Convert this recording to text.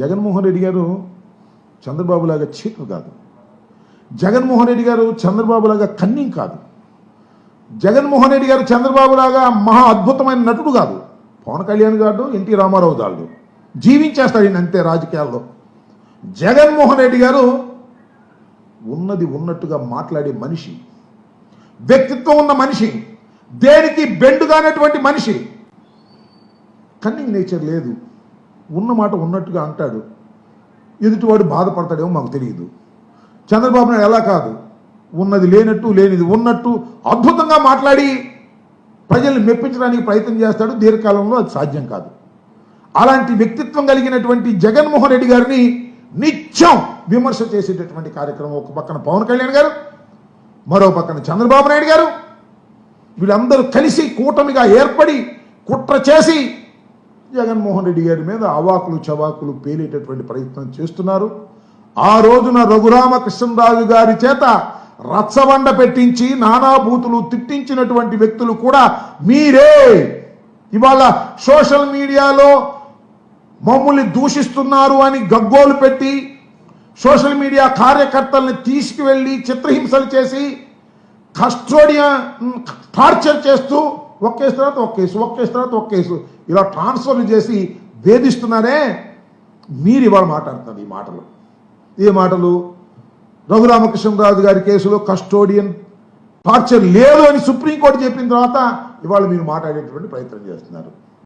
జగన్మోహన్ రెడ్డి గారు చంద్రబాబు లాగా చీటర్ కాదు. జగన్మోహన్ రెడ్డి గారు చంద్రబాబు లాగా కన్నింగ్ కాదు. జగన్మోహన్ రెడ్డి గారు చంద్రబాబు లాగా మహా అద్భుతమైన నటుడు కాదు. పవన్ కళ్యాణ్ గారు, ఎన్టీ రామారావు దాళ్ళు జీవించేస్తాడు ఈయన అంతే రాజకీయాల్లో. జగన్మోహన్ రెడ్డి గారు ఉన్నది ఉన్నట్టుగా మాట్లాడే మనిషి, వ్యక్తిత్వం ఉన్న మనిషి, దేనికి బెండుగానటువంటి మనిషి. కన్నింగ్ నేచర్ లేదు. ఉన్న మాట ఉన్నట్టుగా అంటాడు. ఎదుటివాడు బాధపడతాడేమో మాకు తెలియదు. చంద్రబాబు నాయుడు ఎలా కాదు, ఉన్నది లేనట్టు లేనిది ఉన్నట్టు అద్భుతంగా మాట్లాడి ప్రజల్ని మెప్పించడానికి ప్రయత్నం చేస్తాడు. దీర్ఘకాలంలో అది సాధ్యం కాదు. అలాంటి వ్యక్తిత్వం కలిగినటువంటి జగన్మోహన్ రెడ్డి గారిని నిత్యం విమర్శ చేసేటటువంటి కార్యక్రమం ఒక పక్కన పవన్ కళ్యాణ్ గారు, మరో పక్కన చంద్రబాబు నాయుడు గారు, వీళ్ళందరూ కలిసి కూటమిగా ఏర్పడి కుట్ర చేసి జగన్మోహన్ రెడ్డి గారి మీద అవాకులు చవాకులు పేలేటటువంటి ప్రయత్నం చేస్తున్నారు. ఆ రోజున రఘురామకృష్ణరాజు గారి చేత రచ్చబండ పెట్టించి నానాభూతులు తిట్టించినటువంటి వ్యక్తులు కూడా మీరే. ఇవాళ సోషల్ మీడియాలో మమ్మల్ని దూషిస్తున్నారు అని గగ్గోలు పెట్టి సోషల్ మీడియా కార్యకర్తల్ని తీసుకువెళ్ళి చిత్రహింసలు చేసి కస్టోడియన్ టార్చర్ చేస్తూ ఒక కేసు తర్వాత ఒక కేసు, ఒక కేసు తర్వాత ఒక కేసు ఇలా ట్రాన్స్ఫర్లు చేసి వేధిస్తున్నారే. మీరు ఇవాళ మాట్లాడుతున్నారు ఈ మాటలు. ఏ మాటలు? రఘురామకృష్ణరాజు గారి కేసులో కస్టోడియన్ టార్చర్ లేదు అని సుప్రీంకోర్టు చెప్పిన తర్వాత ఇవాళ మీరు మాట్లాడేటువంటి ప్రయత్నం చేస్తున్నారు.